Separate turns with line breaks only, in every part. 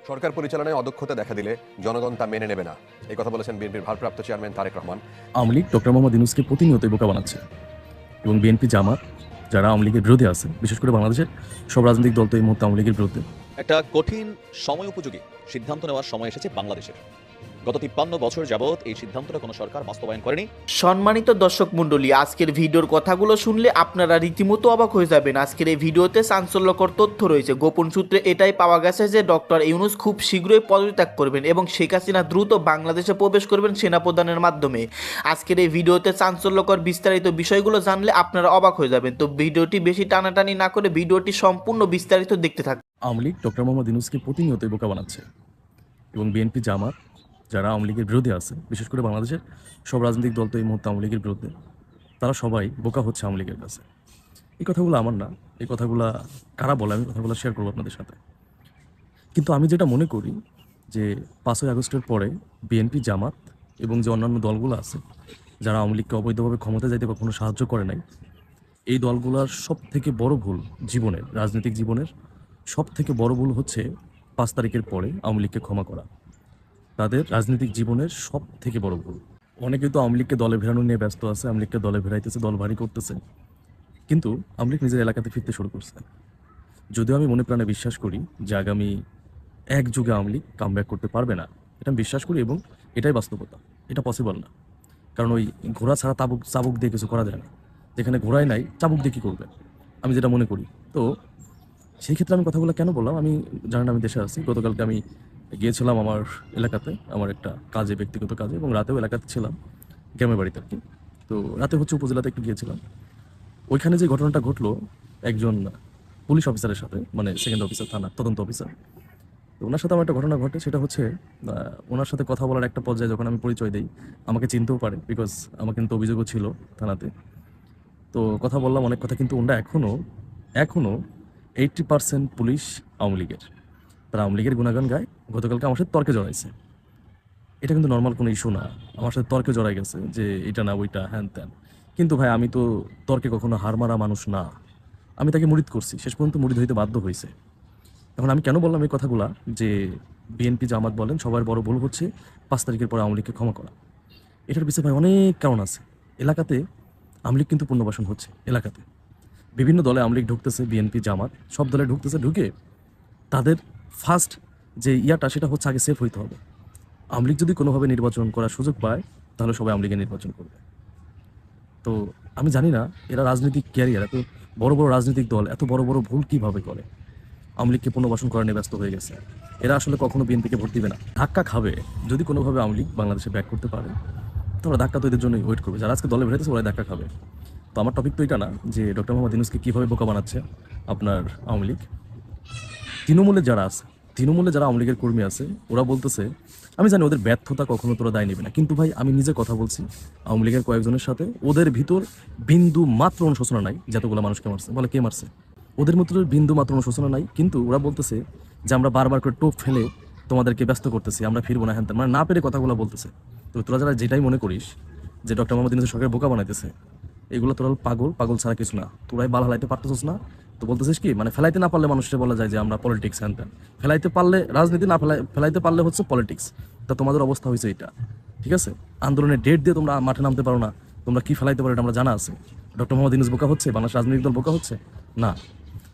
সরকার পরিচালনায় অদক্ষতা দেখা দিলে জনগণ তা মেনে নেবে না, এই কথা বলেছেন বিএনপির ভারপ্রাপ্ত চেয়ারম্যান তারেক রহমান।
আওয়ামী লীগ ডক্টর মোহাম্মদ ইউনূসকে প্রতিনিয়তই বোকা বানাচ্ছে এবং বিএনপি জামাত যারা আওয়ামী লীগের বিরোধী আছে, বিশেষ করে বাংলাদেশের সব রাজনৈতিক দল তো এই মুহূর্তে আওয়ামী লীগের বিরুদ্ধে।
একটা কঠিন সময় উপযোগী সিদ্ধান্ত নেওয়ার সময় এসেছে বাংলাদেশের। গত 53 বছর যাবৎ এই সিদ্ধান্তটা কোনো সরকার বাস্তবায়ন করেনি।
সম্মানিত দর্শক মণ্ডলী, আজকের ভিডিওর কথাগুলো শুনলে আপনারা রীতিমতো অবাক হয়ে যাবেন। আজকের এই ভিডিওতে চাঞ্চল্যকর তথ্য রয়েছে। গোপন সূত্রে এটাই পাওয়া গেছে যে ডক্টর ইউনূস খুব শীঘ্রই পদত্যাগ করবেন এবং শেখ হাসিনা দ্রুত বাংলাদেশে প্রবেশ করবেন সেনাপ্রধানের মাধ্যমে। আজকের এই ভিডিওতে চাঞ্চল্যকর বিস্তারিত বিষয়গুলো জানলে আপনারা অবাক হয়ে যাবেন। তো ভিডিওটি বেশি টানাটানি না করে ভিডিওটি সম্পূর্ণ বিস্তারিত দেখতে থাকুন।
আওয়ামী লীগ ডক্টর মোহাম্মদ ইউনূসকে প্রতিনিয়তই বোকা বানাচ্ছে এবং বিএনপি জামাত যারা আওয়ামী লীগের বিরোধী আছে, বিশেষ করে বাংলাদেশের সব রাজনৈতিক দল তো এই মুহূর্তে আওয়ামী লীগের বিরুদ্ধে। তারা সবাই বোকা হচ্ছে আওয়ামী লীগের কাছে। এই কথাগুলো আমার না, এই কথাগুলো কারা বলে আমি কথাগুলো শেয়ার করবো আপনাদের সাথে। কিন্তু আমি যেটা মনে করি যে 5ই আগস্টের পরে বিএনপি জামাত এবং যে অন্যান্য দলগুলো আছে যারা আওয়ামী লীগকে অবৈধভাবে ক্ষমতা যাইতে কখনো সাহায্য করে নাই, এই দলগুলোর সব থেকে বড় ভুল জীবনের, রাজনৈতিক জীবনের সব থেকে বড় ভুল হচ্ছে 5 তারিখের পরে আওয়ামী লীগকে ক্ষমা করা। তাদের রাজনৈতিক জীবনের সব থেকে বড় ভুল। অনেকেই তো আওয়ামী লীগকে দলে ভেড়ানো নিয়ে ব্যস্ত আছে, আওয়ামী লীগকে দলে ভেড়াইতেছে, দল ভারী করতেছে, কিন্তু আওয়ামী লীগ নিজের এলাকাতে ফিরতে শুরু করছে। যদিও আমি মনে প্রাণে বিশ্বাস করি যে আগামী এক যুগে আওয়ামী লীগ কামব্যাক করতে পারবে না, এটা আমি বিশ্বাস করি এবং এটাই বাস্তবতা। এটা পসিবল না, কারণ ওই ঘোড়া ছাড়া চাবুক দিয়ে কিছু করা যায় না। যেখানে ঘোড়াই নাই, চাবুক দিয়ে কী করবে, আমি যেটা মনে করি। তো সেই ক্ষেত্রে আমি কথাগুলো কেন বললাম, আমি জানেন আমি দেশে আছি। গতকালকে আমি গিয়েছিলাম আমার এলাকাতে, আমার একটা কাজে, ব্যক্তিগত কাজে, এবং রাতেও এলাকাতে ছিলাম, গ্রামের বাড়িতে আর কি। তো রাতে হচ্ছে উপজেলাতে একটু গিয়েছিলাম। ওইখানে যে ঘটনাটা ঘটলো একজন পুলিশ অফিসারের সাথে, মানে সেকেন্ড অফিসার, থানা তদন্ত অফিসার, তো ওনার সাথে আমার একটা ঘটনা ঘটে। সেটা হচ্ছে ওনার সাথে কথা বলার একটা পর্যায়ে যখন আমি পরিচয় দিই, আমাকে চিনতেও পারে, বিকজ আমার কিন্তু অভিযোগও ছিল থানাতে। তো কথা বললাম অনেক কথা, কিন্তু ওনারা এখনও 80% পুলিশ আওয়ামী লীগের। তারা আওয়ামী লীগের গুণাগান গায়। গতকালকে আমার সাথে তর্কে জড়াইছে। এটা কিন্তু নর্মাল কোনো ইস্যু না। আমার সাথে তর্কে জড়াই গেছে যে এটা না ওইটা হ্যান ত্যান। কিন্তু ভাই, আমি তো তর্কে কখনো হার মারা মানুষ না। আমি তাকে মুরিদ করছি, শেষ পর্যন্ত মুরিদ হইতে বাধ্য হয়েছে। এখন আমি কেন বললাম এই কথাগুলা, যে বিএনপি জামাত বলেন সবার বড় ভুল হচ্ছে 5 তারিখের পরে আওয়ামী লীগকে ক্ষমা করা। এটার পিছনে ভাই অনেক কারণ আছে। এলাকাতে আওয়ামী লীগ কিন্তু পুনর্বাসন হচ্ছে। এলাকাতে বিভিন্ন দলে আওয়ামী লীগ ঢুকতেছে, বিএনপি জামাত সব দলে ঢুকতেছে। ঢুকে তাদের ফার্স্ট যে ইয়াটা, সেটা হচ্ছে আগে সেফ হইতে হবে। আওয়ামী লীগ যদি কোনোভাবে নির্বাচন করার সুযোগ পায়, তাহলে সবাই আওয়ামী লীগের নির্বাচন করবে। তো আমি জানি না এরা রাজনৈতিক ক্যারিয়ার, এত বড় বড় রাজনৈতিক দল এত বড় বড় ভুল কিভাবে করে। আওয়ামী লীগকে পুনর্বাসন করা নিয়ে ব্যস্ত হয়ে গেছে। এরা আসলে কখনো বিএনপিকে ভোট দিবে না, ধাক্কা খাবে। যদি কোনোভাবে আওয়ামী লীগ বাংলাদেশে ব্যাক করতে পারে, তাহলে ধাক্কা তো এদের জন্যই ওয়েট করবে। যারা আজকে দলে বেরোতেছে ওরাই ধাক্কা খাবে। তো আমার টপিক তো এটা না যে ডক্টর মোহাম্মদ ইউনূসকে কীভাবে বোকা বানাচ্ছে আপনার আওয়ামী লীগ। তৃণমূলে যারা আছে, তৃণমূলে যারা আওয়ামী লীগের কর্মী আছে, ওরা বলতেছে, আমি জানি ওদের ব্যর্থতা কখনো তোরা দায় নেবে না, কিন্তু ভাই আমি নিজে কথা বলছি আওয়ামী লীগের কয়েকজনের সাথে, ওদের ভিতর বিন্দু মাত্র অনুশোচনা নাই যতগুলো মানুষকে মারছে। বলে কে মারছে? ওদের মধ্যে বিন্দু মাত্র অনুশোচনা নাই, কিন্তু ওরা বলতেছে যে আমরা বারবার করে টোপ ফেলে তোমাদেরকে ব্যস্ত করতেছি, আমরা ফিরবো না, হ্যান ত্যান, মানে না পেরে কথাগুলো বলতেছে। তো তোরা যারা যেটাই মনে করিস যে ডক্টর মোহাম্মদ ইউনূস সরকার বোকা বানাইতেছে, এগুলো তোরা পাগল, পাগল ছাড়া কিছু না। তোরাই বাল হালাইতে পারতেছিস না। তো বলতেছিস কি, মানে ফেলাইতে না পারলে মানুষকে বলা যায় যে আমরা পলিটিক্স, হ্যান ত্যান। ফেলাইতে পারলে রাজনীতি, না ফেলাইতে পারলে হচ্ছে পলিটিক্স। তা তোমাদের অবস্থা হয়েছে এটা, ঠিক আছে? আন্দোলনের ডেট দিয়ে তোমরা মাঠে নামতে পারো না, তোমরা কি ফেলাইতে পারো এটা আমরা জানা আছে। ডক্টর মোহাম্মদ ইউনূস বোকা হচ্ছে, বাংলাদেশ রাজনৈতিক দল বোকা হচ্ছে না।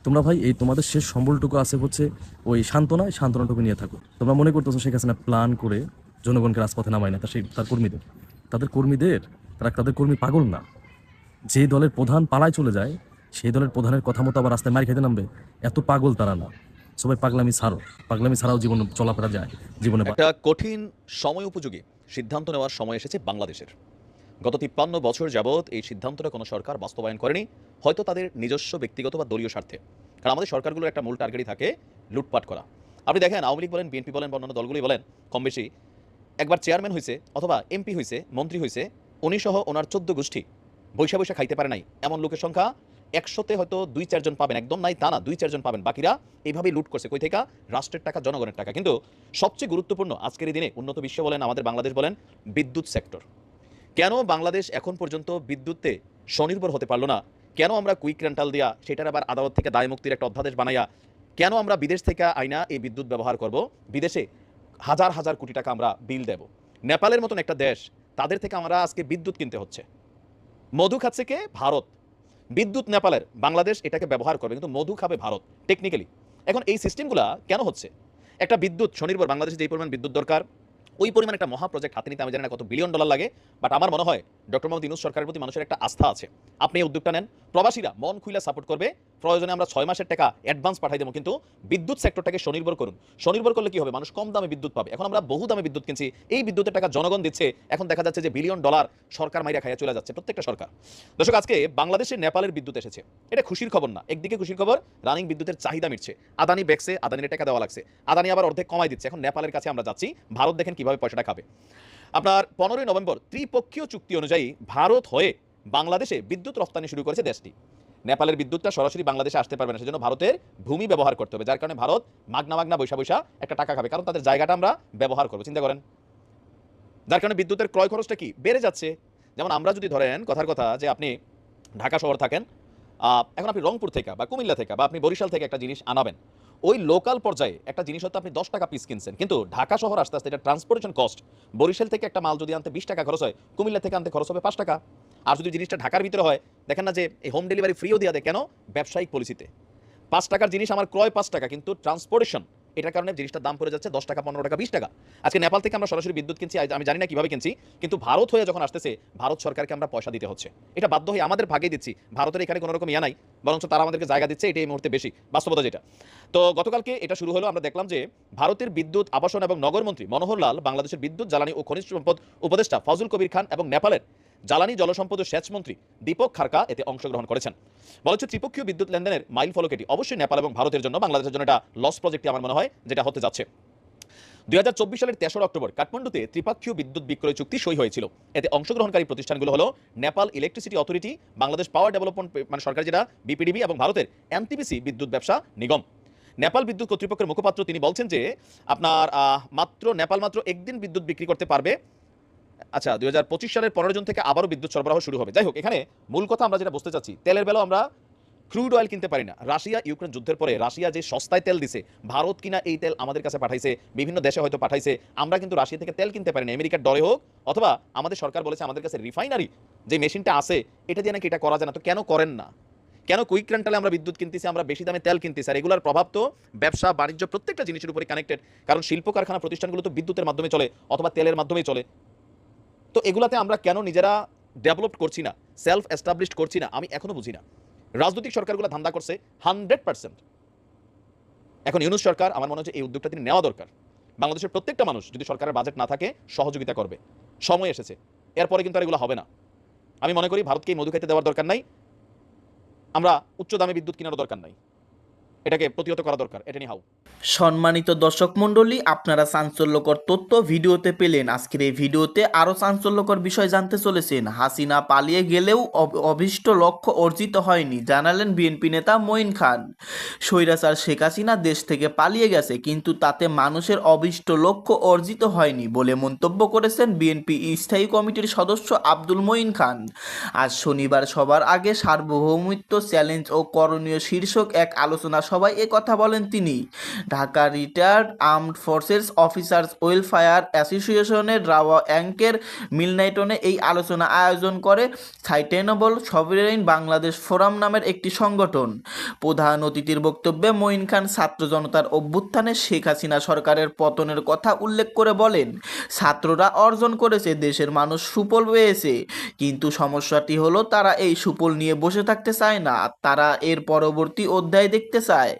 তোমরা ভাই এই তোমাদের শেষ সম্বলটুকু আছে হচ্ছে ওই সান্ত্বনাটুকু নিয়ে থাকো। তোমরা মনে করতেছো শেখ হাসিনা প্ল্যান করে জনগণকে রাজপথে নামায় না, তার কর্মীদের, তাদের কর্মী পাগল না। যে দলের প্রধান পালায় চলে যায়, সেই দলের প্রধানের কথা মতো আবার রাস্তায় মার খেতে নামবে, এত পাগল তারা না। সবাই পাগলামি ছাড়াও জীবন চলাফেরা যায় জীবনে।
একটা কঠিন সময় উপযোগী সিদ্ধান্ত নেওয়ার সময় এসেছে বাংলাদেশের। গত 53 বছর যাবৎ এই সিদ্ধান্তটা কোনো সরকার বাস্তবায়ন করেনি, হয়তো তাদের নিজস্ব ব্যক্তিগত বা দলীয় স্বার্থে। কারণ আমাদের সরকারগুলোর একটা মূল টার্গেটই থাকে লুটপাট করা। আপনি দেখেন আওয়ামী লীগ বলেন, বিএনপি বলেন, অন্যান্য দলগুলোই বলেন, কম বেশি একবার চেয়ারম্যান হয়েছে অথবা এমপি হয়েছে, মন্ত্রী হয়েছে, উনি সহ ওনার 14 গোষ্ঠী বৈশা বৈশা খাইতে পারে নাই এমন লোকের সংখ্যা 100-তে হয়তো 2-4 জন পাবেন, একদম নাই তা না, 2-4 জন পাবেন। বাকিরা এইভাবেই লুট করছে। কই থেকে? রাষ্ট্রের টাকা, জনগণের টাকা। কিন্তু সবচেয়ে গুরুত্বপূর্ণ আজকের এই দিনে উন্নত বিশ্ব বলেন, আমাদের বাংলাদেশ বলেন, বিদ্যুৎ সেক্টর। কেন বাংলাদেশ এখন পর্যন্ত বিদ্যুতে স্বনির্ভর হতে পারলো না? কেন আমরা কুইক রেন্টাল দিয়া সেটার আবার আদালত থেকে দায় মুক্তির একটা অধ্যাদেশ বানাইয়া কেন আমরা বিদেশ থেকে আইনা এই বিদ্যুৎ ব্যবহার করব? বিদেশে হাজার হাজার কোটি টাকা আমরা বিল দেব। নেপালের মতন একটা দেশ, তাদের থেকে আমরা আজকে বিদ্যুৎ কিনতে হচ্ছে। মধু খাচ্ছে কে? ভারত। বিদ্যুৎ নেপালের, বাংলাদেশ এটাকে ব্যবহার করবে, কিন্তু মধু খাবে ভারত টেকনিক্যালি। এখন এই সিস্টেমগুলা কেন হচ্ছে? একটা বিদ্যুৎ স্বনির্ভর বাংলাদেশে যেই পরিমাণ বিদ্যুৎ দরকার, ওই পরিমাণ একটা মহা প্রজেক্ট হাতে নিতে আমি জানি না কত বিলিয়ন ডলার লাগে, বাট আমার মনে হয় ডক্টর মোহাম্মদ ইউনূস সরকারের প্রতি মানুষের একটা আস্থা আছে। আপনি এই উদ্যোগটা নেন, প্রবাসীরা মন খুইলা সাপোর্ট করবে, প্রয়োজনে আমরা 6 মাসের টাকা অ্যাডভান্স পাঠাই দেবো, কিন্তু বিদ্যুৎ সেক্টরটাকে স্বনির্ভর করুন। স্বনির্ভর করলে কি হবে? মানুষ কম দামে বিদ্যুৎ পাবে। এখন আমরা বহু দামে বিদ্যুৎ কিনছি, এই বিদ্যুতের টাকা জনগণ দিচ্ছে, এখন দেখা যাচ্ছে যে বিলিয়ন ডলার সরকার মাইরা খাইয়া চলে যাচ্ছে প্রত্যেকটা সরকার। দর্শক, আজকে বাংলাদেশে নেপালের বিদ্যুৎ এসেছে, এটা খুশির খবর না। একদিকে খুশির খবর, রানিং বিদ্যুতের চাহিদা মিটছে, আদানি বেকছে, আদানির টাকা দেওয়া লাগছে, আদানি আবার অর্ধেক কমাই দিচ্ছে। এখন নেপালের কাছে আমরা যাচ্ছি, ভারত দেখেন কিভাবে পয়সাটা খাবে। আপনার 15ই নভেম্বর ত্রিপক্ষীয় চুক্তি অনুযায়ী ভারত হয়ে বাংলাদেশে বিদ্যুৎ রপ্তানি শুরু করেছে দেশটি। নেপালের বিদ্যুৎটা সরাসরি বাংলাদেশে আসতে পারবে না, সেজন্য ভারতের ভূমি ব্যবহার করতে হবে, যার কারণে ভারত মাগনা বৈশা বৈশা একটা টাকা খাবে, কারণ তাদের জায়গাটা আমরা ব্যবহার করবো। চিন্তা করেন, যার কারণে বিদ্যুতের ক্রয় খরচটা কি বেড়ে যাচ্ছে। যেমন আমরা যদি ধরেন কথার কথা যে আপনি ঢাকা শহর থাকেন, এখন আপনি রংপুর থেকে বা কুমিল্লা থেকে বা আপনি বরিশাল থেকে একটা জিনিস আনাবেন, ওই লোকাল পর্যায়ে একটা জিনিস হয়তো আপনি 10 টাকা পিস কিনছেন, কিন্তু ঢাকা শহর আস্তে আস্তে এটা ট্রান্সপোর্টেশন কস্ট, বরিশাল থেকে একটা মাল যদি আনতে 20 টাকা খরচ হয়, কুমিল্লা থেকে আনতে খরচ হবে 5 টাকা। আর যদি জিনিসটা ঢাকার ভিতরে হয়, দেখেন না যে এই হোম ডেলিভারি ফ্রিও দিয়ে দেয়, কেন? ব্যবসায়িক পলিসিতে। 5 টাকার জিনিস আমার ক্রয় 5 টাকা, কিন্তু ট্রান্সপোর্টেশন এটার কারণে জিনিসটার দাম পড়ে যাচ্ছে 10 টাকা, 15 টাকা, 20 টাকা। আজকে নেপাল থেকে আমরা সরাসরি বিদ্যুৎ কিনছি, আমি জানি না কিভাবে কিনছি, কিন্তু ভারত হয়ে যখন আসতেছে, ভারত সরকারকে আমরা পয়সা দিতে হচ্ছে। এটা বাধ্য হয়ে আমাদের ভাগেই দিচ্ছি, ভারতের এখানে কোনো রকম ইয়া নাই, বরঞ্চ তারা আমাদেরকে জায়গা দিচ্ছে, এটা এই মুহূর্তে বেশি বাস্তবতা যেটা। তো গতকালকে এটা শুরু হলো, আমরা দেখলাম যে ভারতের বিদ্যুৎ, আবাসন এবং নগর মন্ত্রী মনোহর লাল, বাংলাদেশের বিদ্যুৎ, জ্বালানি ও খনিজ সম্পদ উপদেষ্টা ফজল কবির খান এবং নেপালের জ্বালানি, জলসম্পদ ও সেচ মন্ত্রী দীপক খারকা এতে অংশগ্রহণ করেছেন। বলা হচ্ছে ত্রিপক্ষীয় বিদ্যুৎ লেনদেনের মাইল ফলক এটি। অবশ্যই নেপাল এবং ভারতের জন্য, বাংলাদেশের জন্য এটা লস প্রজেক্টই আমার মনে হয় যেটা হতে যাচ্ছে। 2024 সালের 3 অক্টোবর কাঠমান্ডুতে ত্রিপক্ষীয় বিদ্যুৎ বিক্রয় চুক্তি সই হয়েছিল। এতে অংশগ্রহণকারী প্রতিষ্ঠানগুলো হলো Nepal electricity authority, Bangladesh power development মানে সরকার যেটা বিপিডিবি, এবং ভারতের এনটিপিসি বিদ্যুৎ ব্যবসা নিগম। নেপাল বিদ্যুৎ কর্তৃপক্ষের মুখপাত্র তিনি বলছেন যে আপনার নেপাল মাত্র একদিন বিদ্যুৎ বিক্রি করতে পারবে। আচ্ছা, 2025 সালের 15 জুন থেকে আবারও বিদ্যুৎ সরবরাহ শুরু হবে। যাই হোক, এখানে মূল কথা আমরা যেটা বুঝতে চাচ্ছি, তেলের বেলাও আমরা ক্রুড অয়েল কিনতে পারি না। রাশিয়া ইউক্রেন যুদ্ধের পরে রাশিয়া যে সস্তায় তেল দিছে, ভারত কিনা এই তেল আমাদের কাছে পাঠাইছে, বিভিন্ন দেশে হয়তো পাঠাইছে, আমরা কিন্তু রাশিয়া থেকে তেল কিনতে পারি না, আমেরিকার ডরে হোক, অথবা আমাদের সরকার বলেছে আমাদের কাছে রিফাইনারি যে মেশিনটা আছে এটা দিয়ে নাকি এটা করা যায় না। তো কেন করেন না? কেন কুইক রেন্টালে আমরা বিদ্যুৎ কিনতেছি, আমরা বেশি দামে তেল কিনতেছি? আর এগুলোর প্রভাব তো ব্যবসা বাণিজ্য প্রত্যেকটা জিনিসের উপরে কানেক্টেড, কারণ শিল্প কারখানা প্রতিষ্ঠানগুলো তো বিদ্যুতের মাধ্যমে চলে অথবা তেলের মাধ্যমেই চলে। তো এগুলাতে আমরা কেন নিজেরা ডেভেলপ করছি না, সেলফ এস্টাবলিশড করছি না, আমি এখনো বুঝি না। রাজনৈতিক সরকারগুলো ধান্দা করছে 100%। এখন ইউনূস সরকার, আমার মনে হচ্ছে এই উদ্যোগটা তিনি নেওয়া দরকার। বাংলাদেশের প্রত্যেকটা মানুষ যদি সরকারের বাজেট না থাকে সহযোগিতা করবে, সময় এসেছে। এরপরে কিন্তু আর এগুলো হবে না। আমি মনে করি ভারতকে এই মধু খাইতে দেওয়ার দরকার নাই, আমরা উচ্চ দামে বিদ্যুৎ কেনারও দরকার নাই, এটাকে প্রতিহত করা দরকার। এটা নিয়ে হাউ।
সম্মানিত দর্শক মণ্ডলী, আপনারা চাঞ্চল্যকর তথ্য ভিডিওতে পেলেন। আজকের এই ভিডিওতে আরও চাঞ্চল্যকর বিষয় জানতে চলেছেন। হাসিনা পালিয়ে গেলেও অভীষ্ট লক্ষ্য অর্জিত হয়নি, জানালেন বিএনপি নেতা মঈন খান। স্বৈরাচার শেখ হাসিনা দেশ থেকে পালিয়ে গেছে, কিন্তু তাতে মানুষের অভীষ্ট লক্ষ্য অর্জিত হয়নি বলে মন্তব্য করেছেন বিএনপি স্থায়ী কমিটির সদস্য আব্দুল মঈন খান। আজ শনিবার সবার আগে সার্বভৌমত্ব চ্যালেঞ্জ ও করণীয় শীর্ষক এক আলোচনা সভায় কথা বলেন তিনি। Dhaka retired armed forces officers welfare অ্যাসোসিয়েশনের রাওয়া অ্যাঙ্কের মিলনাইটনে এই আলোচনা আয়োজন করে সাইটেনেবল সভরেইন বাংলাদেশ ফোরাম নামের একটি সংগঠন। প্রধান অতিথির বক্তব্যে মঈন খান ছাত্র জনতার অভ্যুত্থানে শেখ হাসিনা সরকারের পতনের কথা উল্লেখ করে বলেন, ছাত্ররা অর্জন করেছে, দেশের মানুষ সুফল পেয়েছে, কিন্তু সমস্যাটি হলো তারা এই সুফল নিয়ে বসে থাকতে চায় না, তারা এর পরবর্তী অধ্যায় দেখতে চায়।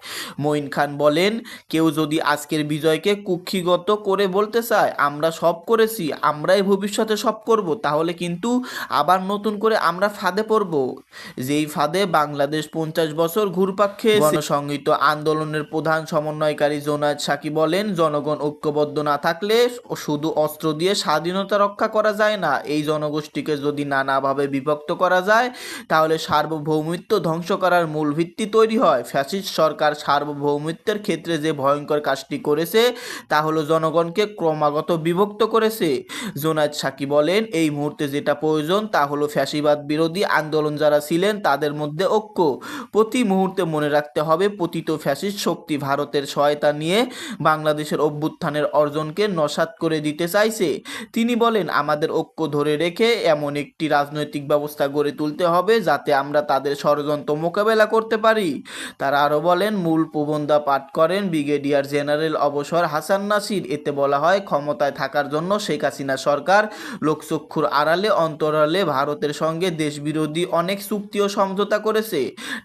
মঈন খান বলেন, কেউ যদি আজকের বিজয়কে কুক্ষিগত করে বলতে চায় আমরা সব করেছি, আমরাই ভবিষ্যতে সব করব, তাহলে কিন্তু আবার নতুন করে আমরা ফাঁদে পড়ব, যেই ফাঁদে বাংলাদেশ 50 বছর ঘুরপাক খেয়েছে। গণসংহত আন্দোলনের প্রধান সমন্বয়কারী জোনায়েদ সাকি বলেন, জনগণ ঐক্যবদ্ধ না থাকলে শুধু অস্ত্র দিয়ে স্বাধীনতা রক্ষা করা যায় না, এই জনগোষ্ঠীকে যদি নানাভাবে বিভক্ত করা যায় তাহলে সার্বভৌমত্ব ধ্বংস করার মূল ভিত্তি তৈরি হয়। ফ্যাসিস্ট সরকার সরকার সার্বভৌমত্বের ক্ষেত্রে যে ভয়ঙ্কর কাজটি করেছে তা হলো জনগণকে ক্রমাগত বিভক্ত করেছে। জোনায়েদ সাকি বলেন, এই মুহূর্তে যেটা প্রয়োজন তা হলো ফ্যাসিবাদ বিরোধী আন্দোলন যারা ছিলেন তাদের মধ্যে ঐক্য। প্রতি মুহূর্তে মনে রাখতে হবে পতিত ফ্যাসিস্ট শক্তি ভারতের সহায়তা নিয়ে বাংলাদেশের অভ্যুত্থানের অর্জনকে নস্যাৎ করে দিতে চাইছে। তিনি বলেন, আমাদের ঐক্য ধরে রেখে এমন একটি রাজনৈতিক ব্যবস্থা গড়ে তুলতে হবে যাতে আমরা তাদের ষড়যন্ত্র মোকাবেলা করতে পারি। তারা আরও বলেন, মূল প্রবন্ধা পাঠ করেন ব্রিগেডিয়ার জেনারেল অবসর হাসান নাসির। এতে বলা হয়, ক্ষমতায় থাকার জন্য শেখ হাসিনা সরকার লোকচক্ষুর আড়ালে অন্তরালে ভারতের সঙ্গে দেশবিরোধী অনেক চুক্তি ও সমঝোতা করেছে।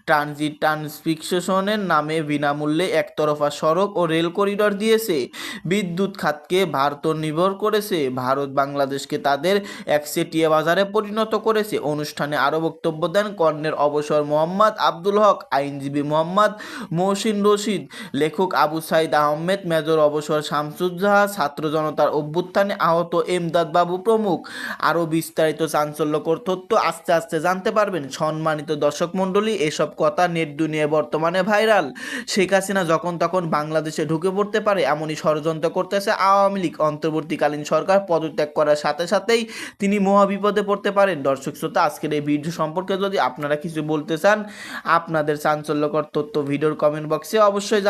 ট্রানজিট ট্রান্সফিক্সেশনের নামে বিনামূল্যে একতরফা সড়ক ও রেল করিডর দিয়েছে। বিদ্যুৎ খাতকে ভারত নির্ভর করেছে। ভারত বাংলাদেশকে তাদের একচেটিয়া বাজারে পরিণত করেছে। অনুষ্ঠানে আরও বক্তব্য দেন কর্নেল অবসর মোহাম্মদ আব্দুল হক, আইনজীবী মোহাম্মদ মহসিন রশিদ, লেখক আবু সাইদ আহমেদ, মেজর অবসর শামসুজ্জাহা, ছাত্র জনতার অভ্যুত্থানে আহত এমদাদ বাবু প্রমুখ। আরও বিস্তারিত চাঞ্চল্যকর তথ্য আস্তে আস্তে জানতে পারবেন। সম্মানিত দর্শক মণ্ডলী, এসব কথা নেট দুনিয়ায় বর্তমানে ভাইরাল। শেখ হাসিনা যখন তখন বাংলাদেশে ঢুকে পড়তে পারে এমনই ষড়যন্ত্র করতেছে আওয়ামী লীগ। অন্তর্বর্তীকালীন সরকার পদত্যাগ করার সাথে সাথেই তিনি মহাবিপদে পড়তে পারেন। দর্শক শ্রোতা, আজকের এই ভিডিও সম্পর্কে যদি আপনারা কিছু বলতে চান, আপনাদের চাঞ্চল্যকর তথ্য ভিডিওর কমেন্ট বক্সে অবশ্যই